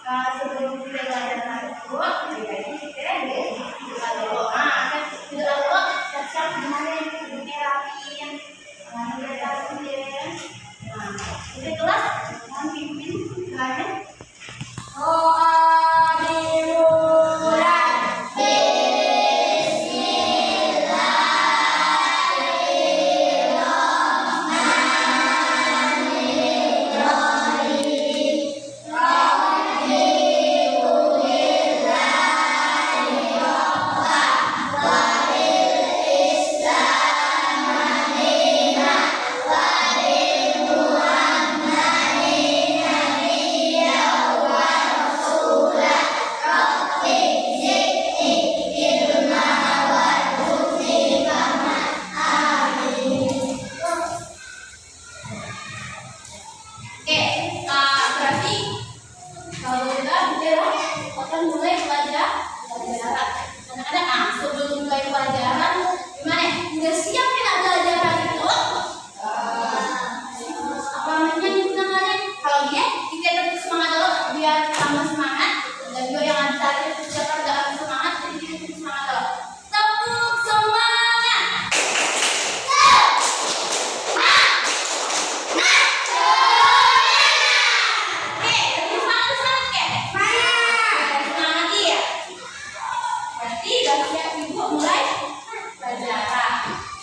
sebelum kita belajar itu, jadi kita berdoa dulu. Kan berdoa dulu, siap-siap gimana yang duduknya rapin, kita kelas mohon pimpin gimana? Doa dimulai.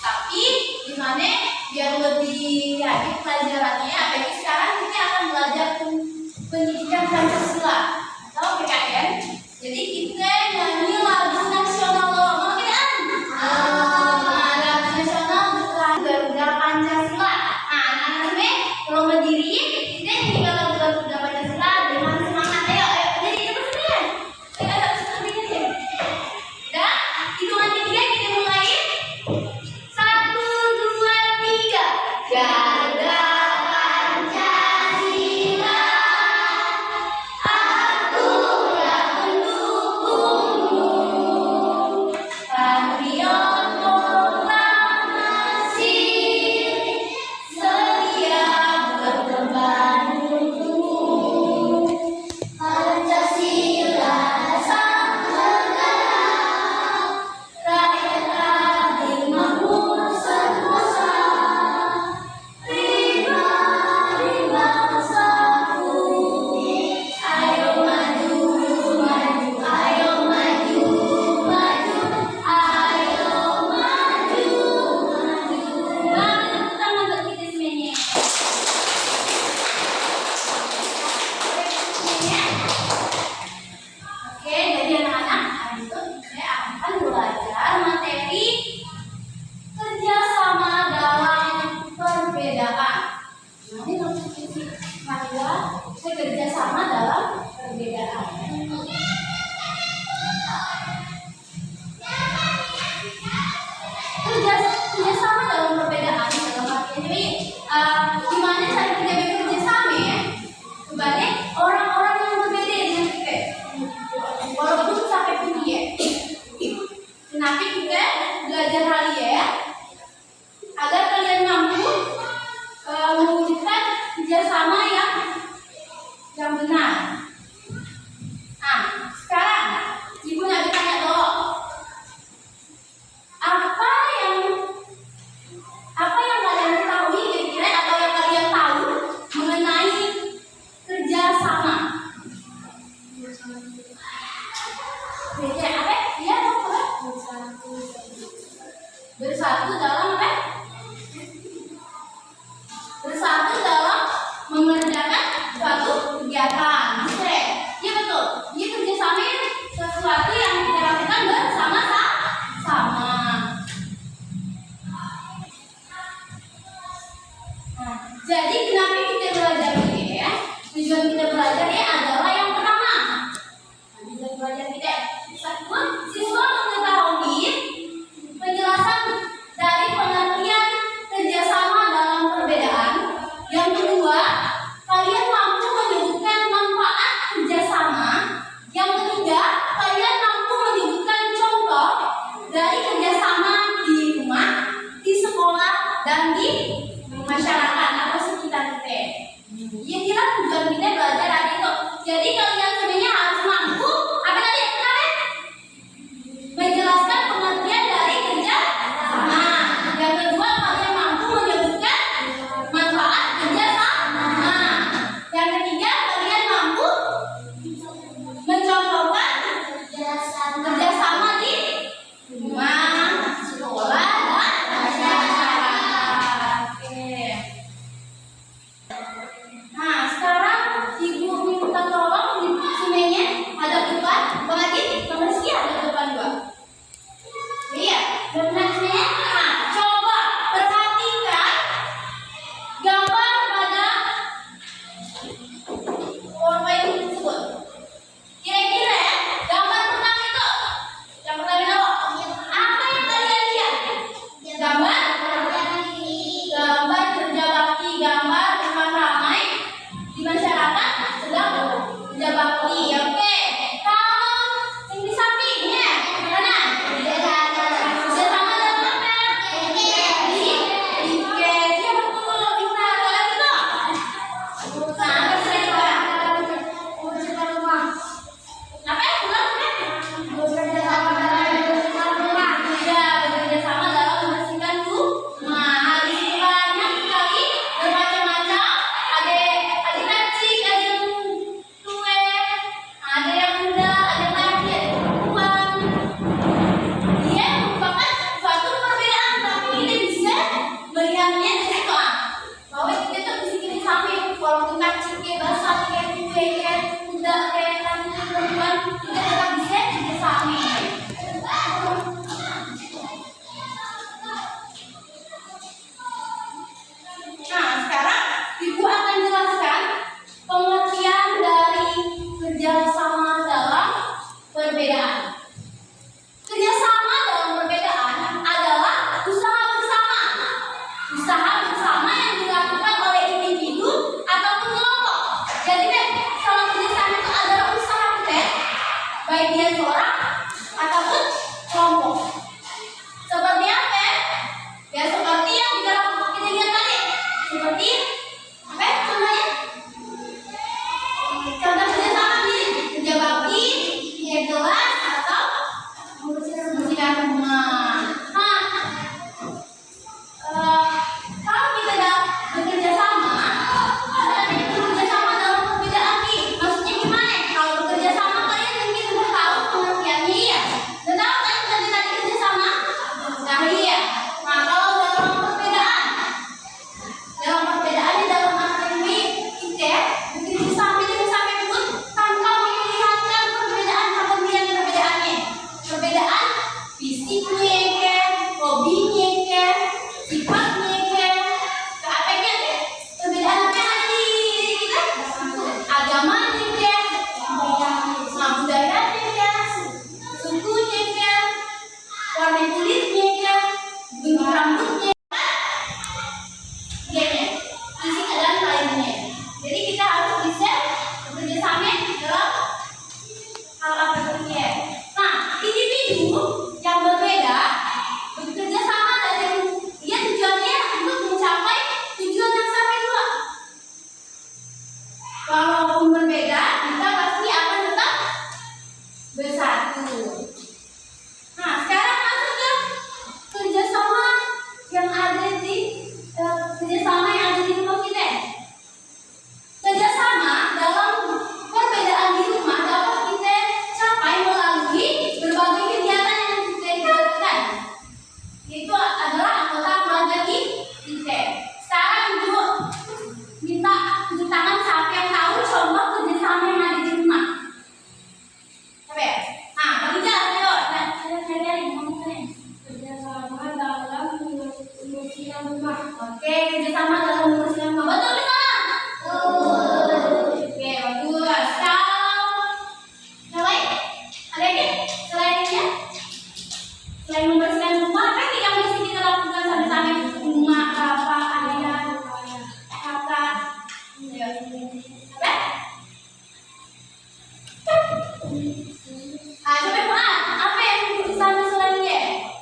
Tapi Ah, coba Fuad, apa yang bersama selain dia?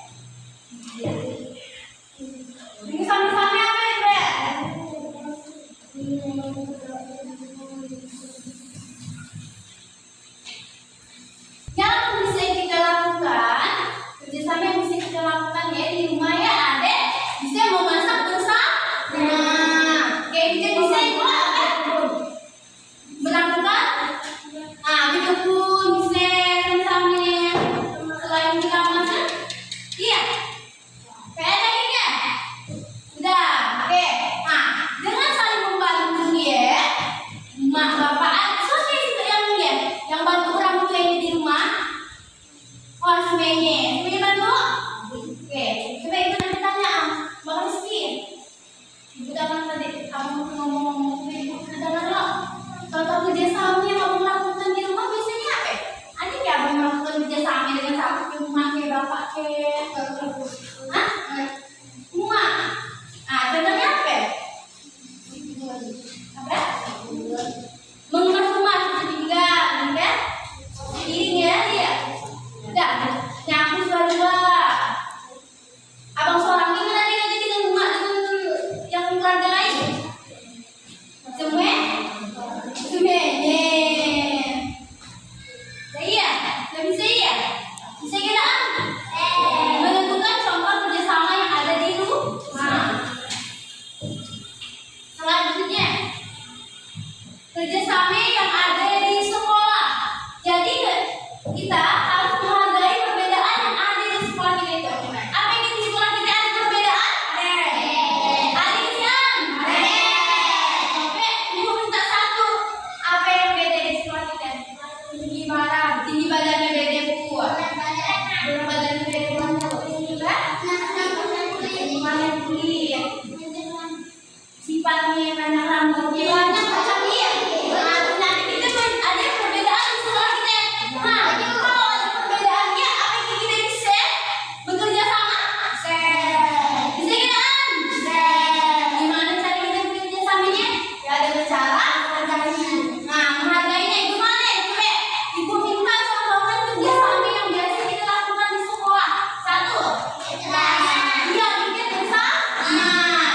Ini sama-sama apa ya, Bre? Yang bisa kita lakukan, kerjasama yang bisa kita lakukan ya di rumah ya, Adek bisa memasak bersama. Kayak kita bisa itu apa? Melakukan di kebun bisa sambil selain kita masak. Iya. Kayak lagi kan? Udah, oke. Nah, dengan saling membantu ya, mak bapak, soalnya itu yang bantu orang tua yang di rumah. Oh, semuanya bantu. Oke, coba itu nanti tanya, Mbak Rizky. Ibu jangan tadi kamu ngomong ibu dengar loh. Contoh kerjasama yang kamu lakukan di rumah biasanya apa? Ada nggak abang melakukan kerjasama dengan satu ke rumah ke bapak ke? Hah? Rumah. Ah, contohnya apa? Apa? Mengemas rumah seperti tinggal, kan? Piringnya dia. Udah, nyapu dua. Abang seorang ini nanti dengan rumah dengan yang keluarga lain. Semuanya. Iya, nggak bisa ya? Bisa kita menentukan contoh kerjasama yang ada di rumah. Selanjutnya, kerjasama yang ada di sekolah. Jadi kita harus menghargai perbedaan yang ada di sekolah kita itu. Apa yang di sekolah kita ada perbedaan? Ada kesian? Sampai ibu minta satu. Apa yang beda di sekolah kita? Tinggi badannya beda kuat. Berat badannya beda kuat. Lumayan kulit. Sifatnya banyak rambutnya banyak macam dia. Nanti kita ada perbedaan di sekolah kita. Nah, kalau ada perbedaannya, apa yang kita bisa bekerja sama? Bisa kita? Gimana cara kita bekerja samanya? Ya ada cara. Nah, menghargainya gimana? Coba ibu minta contohkan kerjasama yang biasa kita lakukan di sekolah. Satu. Iya, bikin bersama.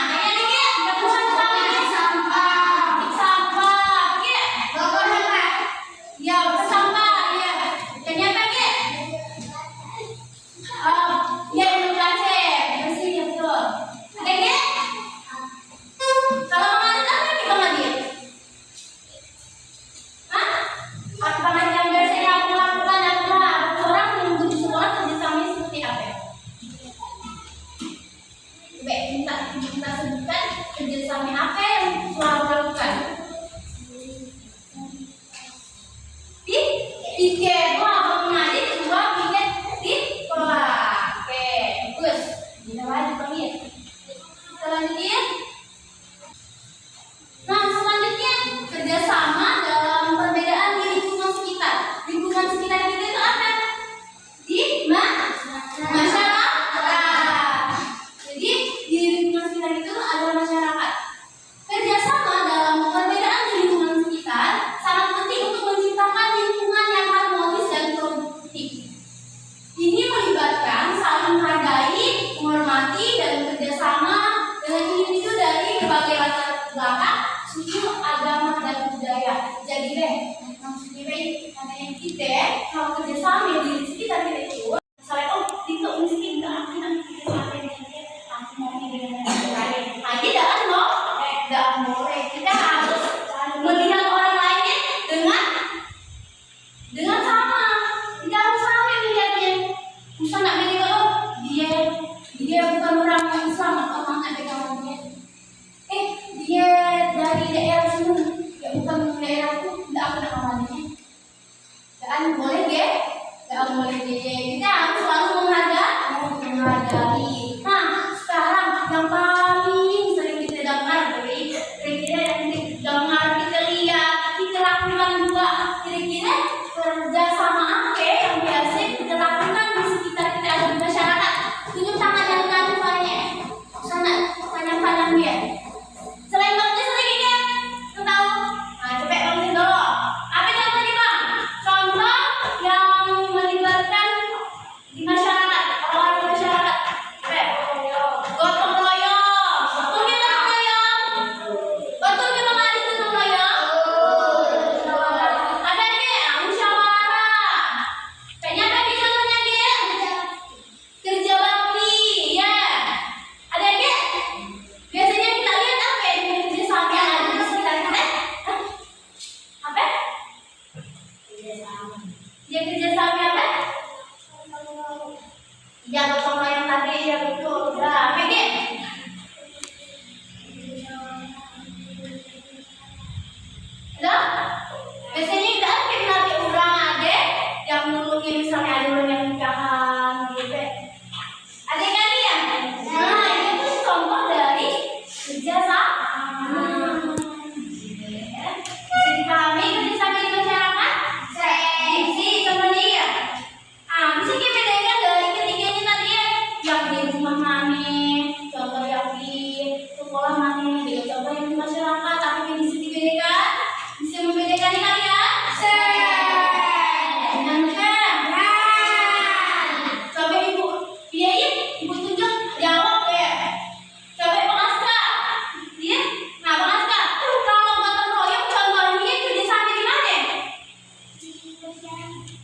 Kayak bikin bersama sampah. Oke. Ya, bersampah. Ya. Dan apa lagi? Ya, belajar. Bersih ya betul. Ada lagi? Kalau mengalir apa yang kita ngalir? Hah? Apa yang biasanya aku lakukan adalah orang yang di sekolah kerjasamanya seperti apa? Coba kita sebutkan kerjasama apa yang selalu lakukan? Tiket, abang mengalir dua tiket di sekolah. Oke, bagus. Kita lanjut lagi. Selanjutnya. Nah, selanjutnya kerjasama dalam perbedaan di lingkungan sekitar. Lingkungan sekitar kita itu apa? Di masyarakat. Jadi di lingkungan sekitar itu ada masyarakat. Kerjasama dalam perbedaan di lingkungan sekitar sangat penting untuk menciptakan lingkungan yang harmonis dan produktif. Ini melibatkan saling menghargai, menghormati, dan bekerjasama dengan individu dari berbagai latar belakang, suku, agama, dan budaya. Jadi deh, maksudnya katanya kita kalau kerjasama di sekitar kita itu, misalnya itu mesti nggak akan kerjasama dengan dia, aku mau dengan yang lain. Nah, kita kan mau, nggak boleh. Kita harus melihat orang lainnya dengan sama. Kita harus sama melihatnya. Bisa nggak beda kalau dia bukan orang yang Islam atau orang ada kawannya. Dia dari daerah sini, ya bukan daerahku, tidak aku nak kawannya. Dan boleh ya, dan boleh dia. Kita harus selalu menghargai. Nah, sekarang yang paling sering kita dengar dari kira-kira yang kita dengar, kita lihat, kita lakukan juga. Kira-kira kerjasama apa yang biasa kita lakukan di sekitar kita ada di masyarakat? Tunjuk tangan yang kanan soalnya. Sana panjang-panjang dia. Selain baptis lagi kan? Tahu? Nah, coba baptis dulu. Apa contohnya bang? Contoh Dia kerjasama apa? Ya, betul yang tadi, ya betul. Udah, Peggy. Udah? Biasanya kita nanti orang ada yang menurutnya misalnya ada orang yang nikahan gitu. Ada kan ya? Nah, itu contoh dari kerjasama. Bisa dipahami kerjasama di masyarakat? Bisa sama dia. Bisa kita bedakan dari ketiganya tadi ya, yang di rumah mana, contoh yang di sekolah mana, juga contoh yang di masyarakat. Tapi yang bisa dibedakan, bisa membedakan kalian? Coba ibu, ibu tunjuk jawab ya. Coba pengaskar, dia, pengaskar. Kalau gotong royong contohnya kerjasama di mana?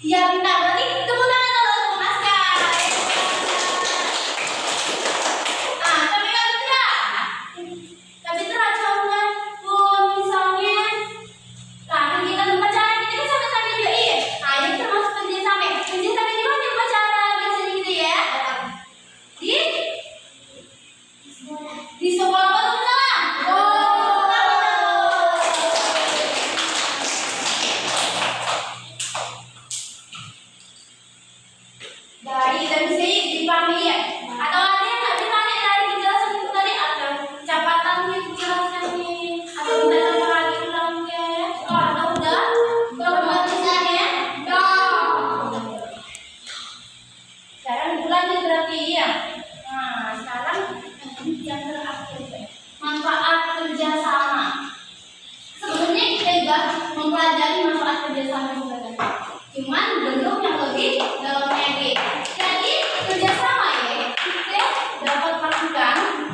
Iya benar, berarti tepuk tangan kalau untuk pengaskar. Tapi Kapitra contohnya pun misalnya, kan kita upacara kita kan sama-sama juga iya. Ini termasuk kerjasama. Kerjasama di mana upacara biasanya gitu ya? Di sekolah atau salah? Dan bisa dipahami ya? Atau ada yang nggak ditanya dari penjelasan itu tadi? Atau capatannya penjelasannya? Atau kita tambah lagi ulangnya? Atau udah? Kalau buat misalnya? Sekarang diulangi berarti ya? Sekarang yang terakhir manfaat kerjasama. Sebenarnya kita juga mempelajari manfaat kerjasama juga kan? Cuman belum yang lebih dalam lagi. Jadi kerjasama ya kita dapat lakukan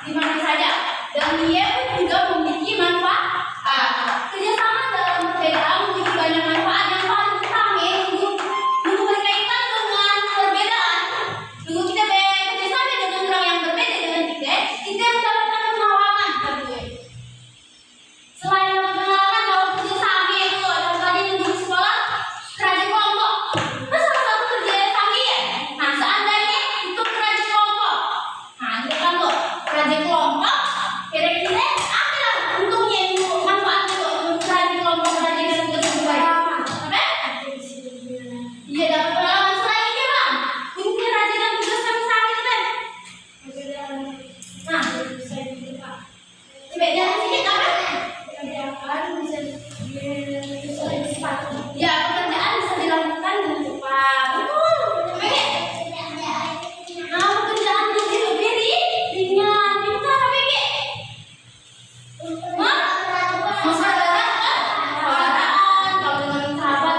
di mana saja dan dia pun juga memiliki manfaat. Kerjasama dalam perbedaan memiliki banyak manfaat. Yang paling utama untuk berkaitan dengan perbedaan. Dulu kita kerjasama dengan orang yang berbeda dengan kita mendapatkan pengalaman kedua. Selain dapat pengalaman kalau kerjasama itu ada tadi di sekolah kerja kelompok. Salah satu kerjasama ya. Seandainya itu kerja kelompok. Itu kan tuh kerja kelompok. Kira-kira apa untungnya itu manfaatnya tuh untuk kerja kelompok kerja yang lebih baik. Apa? Iya dapat pengalaman selanjutnya bang. Untuk kerja dan tugas sama-sama itu kan. Beda sedikit apa? Ya, pekerjaan bisa dilakukan dengan cepat. Betul. Pekerjaan jadi lebih ringan. Pintar apa ini? Persaudaraan. Kalau dengan sahabat,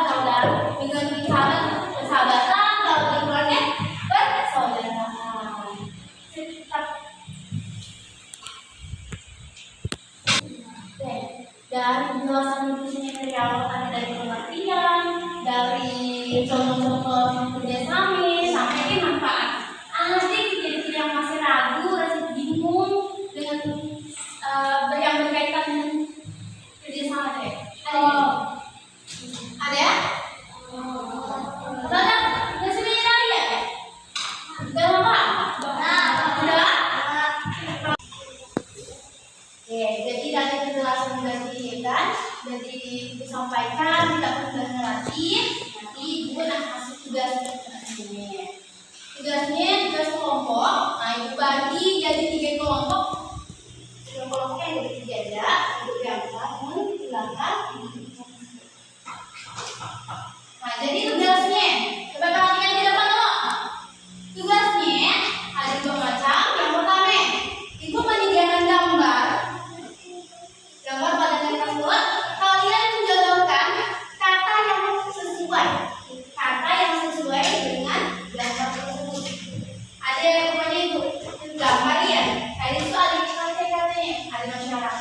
dengan sahabat, persahabatan. Kalau dengan keluarga, persaudaraan. Dari penjelasan disini dari awal ada dari pengertian, dari contoh-contoh kerjasama sampai ke manfaat. Nanti jadi yang masih ragu, rasa bingung dengan yang berkaitan dengan kerjasama deh. Ada ya? Ada? Nggak sebenarnya lagi ya? Udah apa? Udah? Jadi dari penjelasan dari dan disampaikan tidak perlu lagi. Nanti ibu akan kasih tugas ini. Tugasnya tugas kelompok. Ibu bagi jadi 3 kelompok. Kelompoknya ada 3 aja. Ibu berangkat menghilangkan. Jadi tugasnya coba perhatikan di depan dulu. Tugasnya ada 2 macam. Yang pertama itu menyediakan gambar pada tersebut. Kalian menjodohkan kata yang sesuai dengan gambar tersebut. Ada yang pokoknya itu gambar ya. Tadi itu ada katanya, ada masyarakat.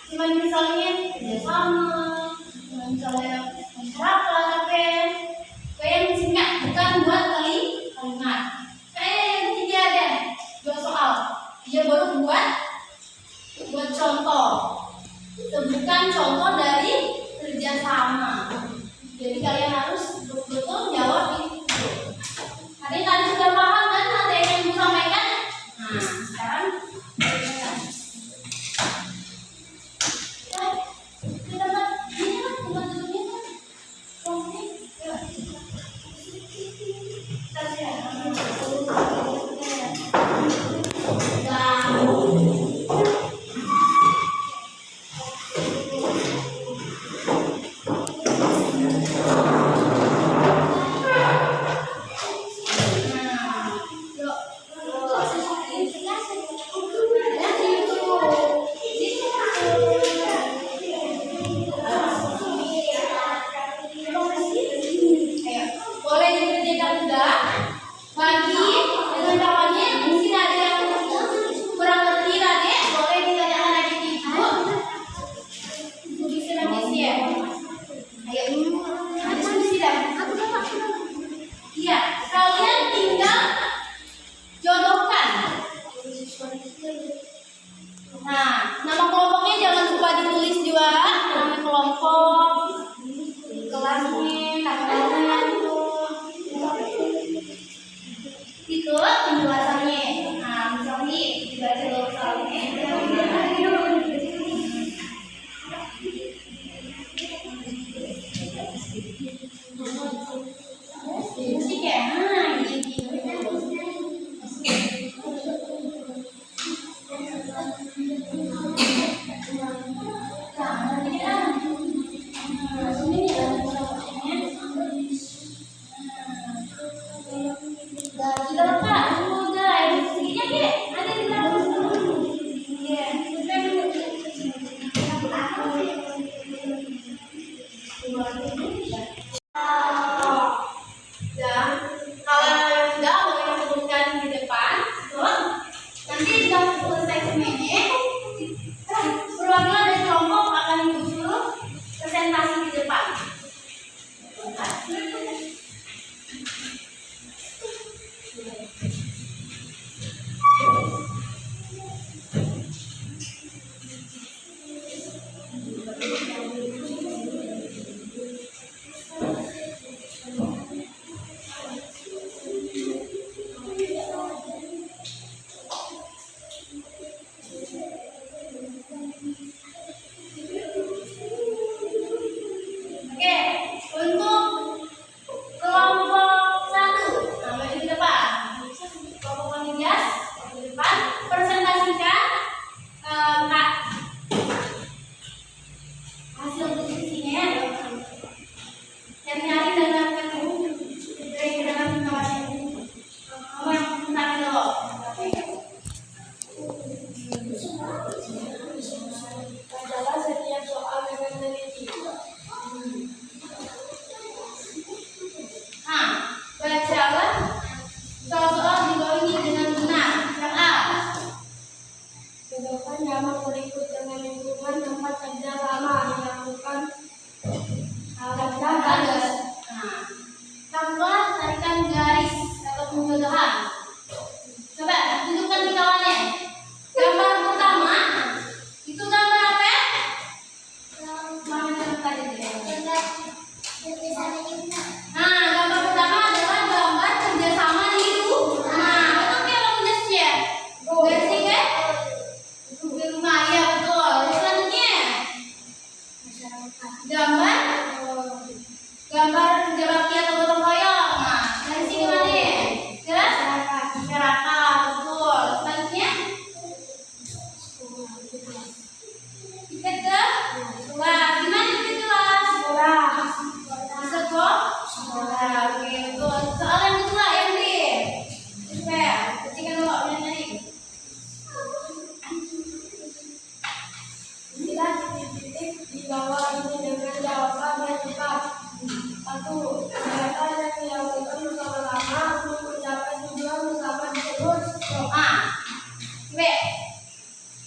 Cuman misalnya kerjasama, misalnya masyarakat, kayak yang singkat, bukan buat kalimat. Kayak yang ketiga deh, 2 soal. Dia baru buat contoh. Sebutkan contoh dari kerjasama. Jadi kalian harus betul-betul jawab itu. Tadi sudah paham kan materi yang ibu sampaikan? Nah, sekarang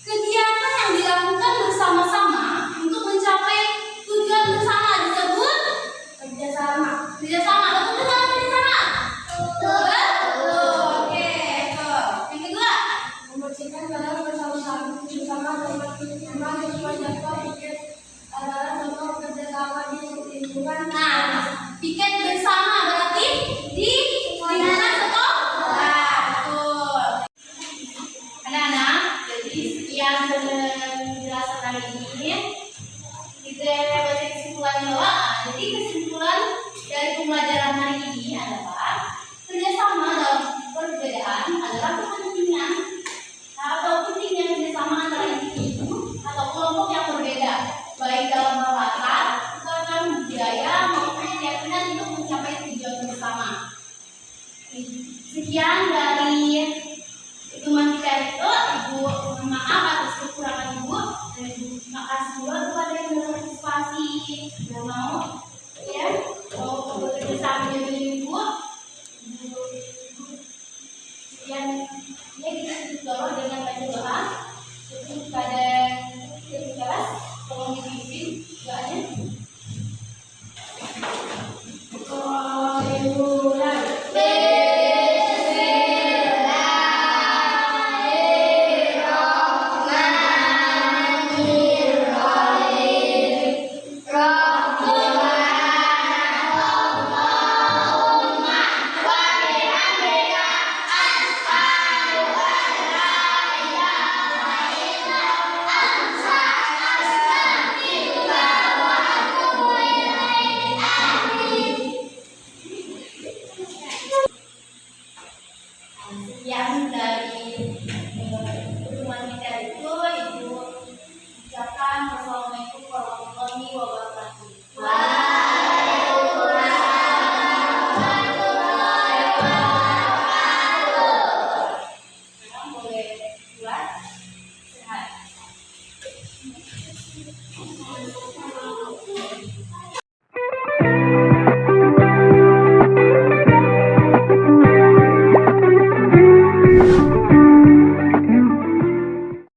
kegiatan yang dilakukan bersama-sama Nah, piket bersama berarti di mana sekolah. Betul. Anak-anak, jadi sekian penjelasan hari ini. Kita baca kesimpulannya bahwa jadi kesimpulan dari pembelajaran